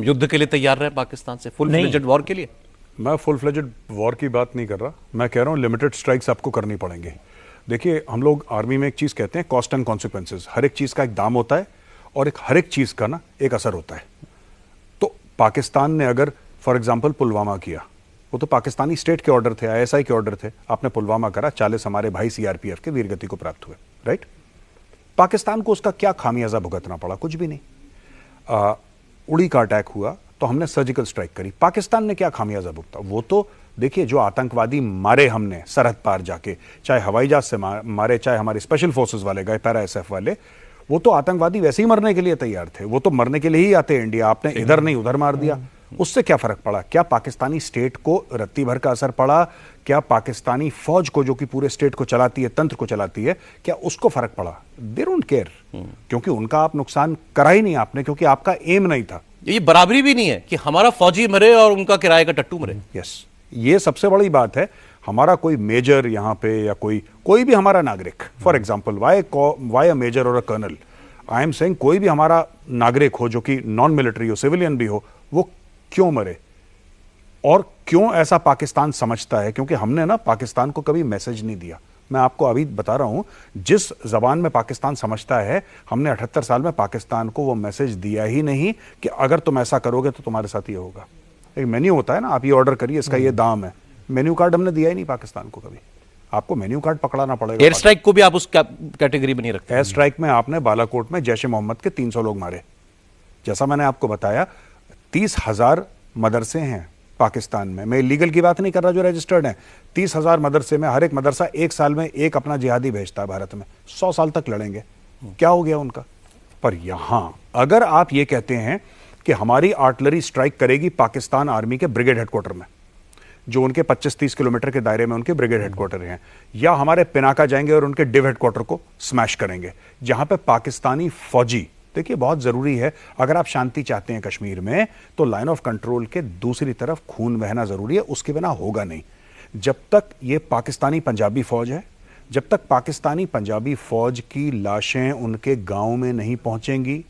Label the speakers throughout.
Speaker 1: हम युद्ध के लिए तैयार रहे पाकिस्तान से, फुल फ्लेजेड वॉर के लिए?
Speaker 2: मैं फुल फ्लेजेड वॉर की बात नहीं कर रहा, मैं कह रहा हूं लिमिटेड स्ट्राइक्स आपको करनी पड़ेंगे। देखिए, हम लोग आर्मी में एक चीज कहते हैं कॉस्ट एंड कॉन्सिक्वेंसेज। हर एक चीज का एक दाम होता है और हर एक चीज का ना एक असर होता है। तो पाकिस्तान ने अगर फॉर एग्जाम्पल पुलवामा किया, वो तो पाकिस्तानी स्टेट के ऑर्डर थे, ISI के ऑर्डर थे, आपने पुलवामा करा, 40 हमारे भाई CRPF के वीरगति को प्राप्त हुए, राइट? पाकिस्तान को उसका क्या खामियाजा भुगतना पड़ा? कुछ भी नहीं। उड़ी का अटैक हुआ तो हमने सर्जिकल स्ट्राइक करी, पाकिस्तान ने क्या खामियाजा भुगता? वो तो देखिए, जो आतंकवादी मारे हमने सरहद पार जाके, चाहे हवाई जहाज से मारे, चाहे हमारे स्पेशल फोर्सेस वाले गए, पैरा SF वाले, वो तो आतंकवादी वैसे ही मरने के लिए तैयार थे, वो तो मरने के लिए ही आते इंडिया। आपने इधर नहीं उधर मार दिया, उससे क्या फर्क पड़ा? क्या पाकिस्तानी स्टेट को रत्ती भर का असर पड़ा? क्या पाकिस्तानी फौज को, जो कि पूरे स्टेट को चलाती है, तंत्र को चलाती है, क्या उसको फर्क पड़ा? दे डोंट केयर, क्योंकि उनका आप नुकसान करा ही नहीं आपने, क्योंकि आपका एम नहीं था।
Speaker 1: ये बराबरी भी नहीं है कि हमारा फौजी मरे और उनका किराए का टट्टू मरे।
Speaker 2: यस, ये सबसे बड़ी बात है। हमारा कोई मेजर यहाँ पे या कोई भी हमारा नागरिक, for example why a major or a colonel, I am saying कोई भी हमारा नागरिक हो जो कि नॉन मिलिट्री हो, सिविलियन भी हो, वो क्यों मरे और क्यों ऐसा पाकिस्तान समझता है? क्योंकि हमने ना पाकिस्तान को कभी मैसेज नहीं दिया। मैं आपको अभी बता रहा हूं, जिस जबान में पाकिस्तान समझता है, हमने 78 साल में पाकिस्तान को वो मैसेज दिया ही नहीं कि अगर तुम ऐसा करोगे तो तुम्हारे साथ ये होगा। एक मेन्यू होता है ना, आप ये ऑर्डर करिए, इसका ये दाम है। मेन्यू कार्ड हमने दिया ही नहीं पाकिस्तान को कभी। आपको मेन्यू कार्ड पकड़ाना पड़ेगा।
Speaker 1: एयर स्ट्राइक को भी आप उस कैटेगरी में नहीं रखते?
Speaker 2: एयर स्ट्राइक में आपने बालाकोट में जैश ए मोहम्मद के 300 लोग मारे। जैसा मैंने आपको बताया, 30,000 मदरसे हैं पाकिस्तान में। मैं इलीगल की बात नहीं कर रहा, जो रजिस्टर्ड हैं। 30,000 मदरसे में हर एक मदरसा एक साल में एक अपना जिहादी भेजता है भारत में। 100 साल तक लड़ेंगे, क्या हो गया उनका? पर यहां अगर आप ये कहते हैं कि हमारी आर्टिलरी स्ट्राइक करेगी पाकिस्तान आर्मी के ब्रिगेड हेडक्वार्टर में, जो उनके 25-30 किलोमीटर के दायरे में उनके ब्रिगेड हेडक्वार्टर हैं, या हमारे पिनाका जाएंगे और उनके डिव हेडक्वार्टर को स्मैश करेंगे, जहां पे पाकिस्तानी फौजी, देखिए बहुत जरूरी है, अगर आप शांति चाहते हैं कश्मीर में, तो लाइन ऑफ कंट्रोल के दूसरी तरफ खून बहना जरूरी है, उसके बिना होगा नहीं। जब तक ये पाकिस्तानी पंजाबी फौज है, जब तक पाकिस्तानी पंजाबी फौज की लाशें उनके गांव में नहीं पहुंचेंगी,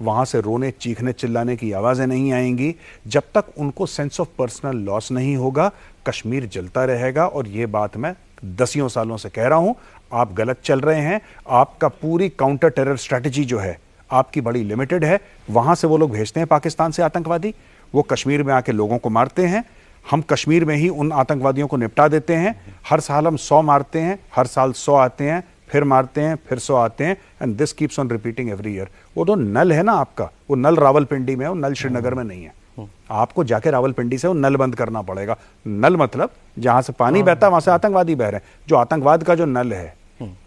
Speaker 2: वहां से रोने चीखने चिल्लाने की आवाजें नहीं आएंगी, जब तक उनको सेंस ऑफ पर्सनल लॉस नहीं होगा, कश्मीर जलता रहेगा। और यह बात मैं 10 सालों से कह रहा हूं, आप गलत चल रहे हैं। आपका पूरी काउंटर टेरर स्ट्रैटेजी जो है आपकी बड़ी लिमिटेड है। वहां से वो लोग भेजते हैं पाकिस्तान से आतंकवादी, वो कश्मीर में आके लोगों को मारते हैं, हम कश्मीर में ही उन आतंकवादियों को निपटा देते हैं। हर साल हम 100 मारते हैं, हर साल 100 आते हैं, फिर मारते हैं, फिर 100 आते हैं, and this keeps on repeating every year. वो तो नल है ना आपका, वो नल रावलपिंडी में है, वो नल श्रीनगर में नहीं है। आपको जाके रावलपिंडी से वो नल बंद करना पड़ेगा। नल मतलब जहां से पानी बहता है वहां से आतंकवादी बह रहे हैं। जो आतंकवाद का जो नल है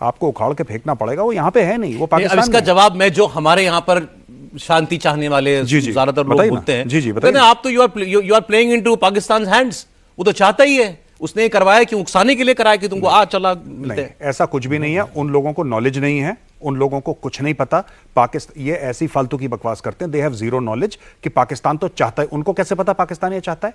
Speaker 2: आपको उखाड़ के फेंकना पड़ेगा, वो यहाँ पे है नहीं, वो पाकिस्तान में।
Speaker 1: इसका जवाब मैं, जो हमारे यहाँ पर शांति चाहने वाले ज्यादातर लोग बोलते हैं,
Speaker 2: जी बताइए,
Speaker 1: आप तो you are playing into Pakistan hands. वो तो चाहता ही है, उसने करवाया कि उकसाने के लिए कराया कि तुमको चला मिलते हैं।
Speaker 2: ऐसा कुछ भी नहीं है। उन लोगों को नॉलेज नहीं है, उन लोगों को कुछ नहीं पता। पाकिस्तान ये ऐसी फालतू की बकवास करते हैं, दे हैव जीरो नॉलेज कि पाकिस्तान तो चाहता है। उनको कैसे पता पाकिस्तान ये चाहता है?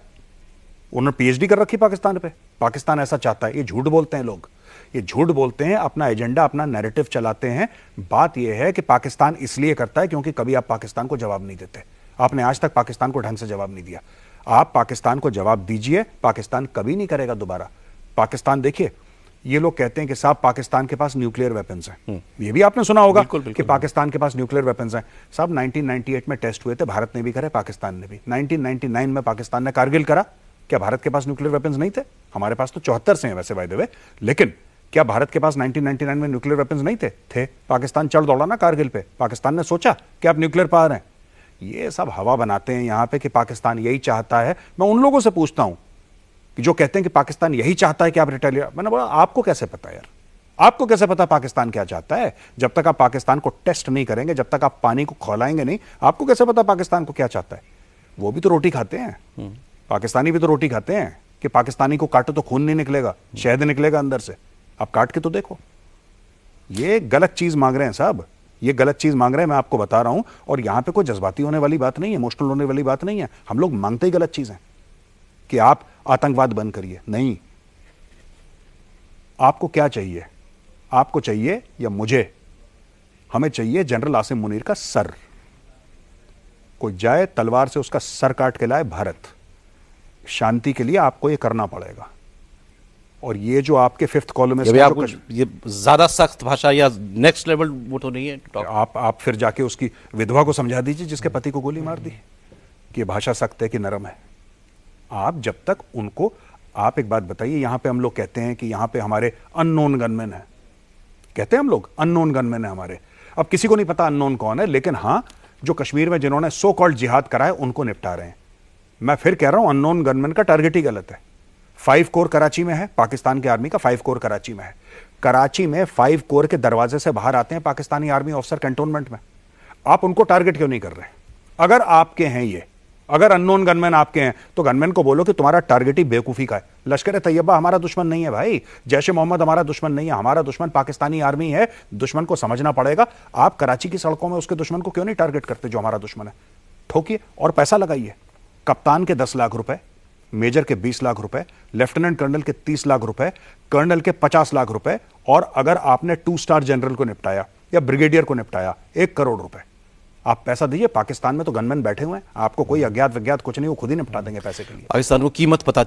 Speaker 2: उन्होंने PhD कर रखी पाकिस्तान पे, पाकिस्तान ऐसा चाहता है। ये झूठ बोलते हैं लोग, ये झूठ बोलते हैं, अपना एजेंडा, अपना नैरेटिव चलाते हैं। बात यह है कि पाकिस्तान इसलिए करता है क्योंकि कभी आप पाकिस्तान को जवाब नहीं देते। आपने आज तक पाकिस्तान को ढंग से जवाब नहीं दिया। आप पाकिस्तान को जवाब दीजिए, पाकिस्तान कभी नहीं करेगा दोबारा। पाकिस्तान, देखिए, ये लोग कहते हैं कि साहब पाकिस्तान के पास न्यूक्लियर वेपन्स हैं। ये भी आपने सुना होगा कि पाकिस्तान के पास न्यूक्लियर वेपन्स हैं। साहब 1998 में टेस्ट हुए थे, भारत ने भी करे, पाकिस्तान ने भी। 1999 में पाकिस्तान ने कारगिल करा, क्या भारत के पास न्यूक्लियर वेपन्स नहीं थे? हमारे पास तो 74 से हैं वैसे बाय द वे, लेकिन क्या भारत के पास 1999 में न्यूक्लियर वेपन्स नहीं थे? पाकिस्तान चढ़ दौड़ा ना कारगिल पे, पाकिस्तान ने सोचा कि आप न्यूक्लियर पावर हैं। ये सब हवा बनाते हैं यहां पे कि पाकिस्तान यही चाहता है। मैं उन लोगों से पूछता हूं कि जो कहते हैं कि पाकिस्तान यही चाहता है कि आप रिटेलिएट, मैंने बोला आपको कैसे पता यार? आपको कैसे पता पाकिस्तान क्या चाहता है? जब तक आप पाकिस्तान को टेस्ट नहीं करेंगे, जब तक आप पानी को खौलाएंगे नहीं, आपको कैसे पता पाकिस्तान को क्या चाहता है? वो भी तो रोटी खाते हैं, पाकिस्तानी भी तो रोटी खाते हैं। कि पाकिस्तानी को काटो तो खून नहीं निकलेगा, शहद निकलेगा अंदर से। आप काट के तो देखो। ये गलत चीज मांग रहे हैं साहब, ये गलत चीज मांग रहे हैं, मैं आपको बता रहा हूं। और यहां पे कोई जज्बाती होने वाली बात नहीं है, इमोशनल होने वाली बात नहीं है। हम लोग मांगते ही गलत चीज है कि आप आतंकवाद बंद करिए। नहीं, आपको क्या चाहिए? आपको चाहिए या मुझे? हमें चाहिए जनरल आसिम मुनीर का सर। को जाए, तलवार से उसका सर काट के लाए भारत। शांति के लिए आपको ये करना पड़ेगा। और ये जो आपके फिफ्थ कॉलमिस्ट
Speaker 1: ये आपको ये ज्यादा सख्त भाषा या नेक्स्ट लेवल वो तो नहीं है to talk?
Speaker 2: आप फिर जाके उसकी विधवा को समझा दीजिए जिसके पति को गोली मार दी कि ये भाषा सख्त है कि नरम है। आप जब तक उनको, आप एक बात बताइए, यहां पे हम लोग कहते हैं कि यहां पे हमारे अननोन गनमैन है, कहते हैं हम लोग अननोन गनमैन है हमारे। अब किसी को नहीं पता अननोन कौन है, लेकिन हां जो कश्मीर में जिन्होंने सो कॉल्ड जिहाद करा है उनको निपटा रहे हैं। मैं फिर कह रहा हूं अननोन गनमैन का टारगेट ही गलत है। 5 कोर कराची में है, पाकिस्तान की आर्मी का 5 कोर कराची में है। कराची में 5 कोर के दरवाजे से बाहर आते हैं पाकिस्तानी आर्मी ऑफिसर कैंटोनमेंट में। आप उनको टारगेट क्यों नहीं कर रहे? अगर आपके हैं ये, अगर अननोन गनमैन आपके हैं तो गनमैन को बोलो कि तुम्हारा टारगेट ही बेवकूफी का है। लश्कर तैयबा हमारा दुश्मन नहीं है भाई, जैश ए मोहम्मद हमारा दुश्मन नहीं है, हमारा दुश्मन पाकिस्तानी आर्मी है। दुश्मन को समझना पड़ेगा। आप कराची की सड़कों में उसके दुश्मन को क्यों नहीं टारगेट करते जो हमारा दुश्मन है? ठोकिए और पैसा लगाइए। कप्तान के 10 लाख रुपए, मेजर के 20 लाख रुपए, लेफ्टिनेंट कर्नल के 30 लाख रुपए, कर्नल के 50 लाख रुपए, और अगर आपने 2 स्टार जनरल को निपटाया या ब्रिगेडियर को निपटाया 1 करोड़ रुपए। आप पैसा दीजिए। पाकिस्तान में तो गनमैन बैठे हुए हैं, आपको कोई अज्ञात विज्ञात कुछ नहीं, वो खुद ही निपटा देंगे पैसे के लिए।
Speaker 1: पाकिस्तान को कीमत पता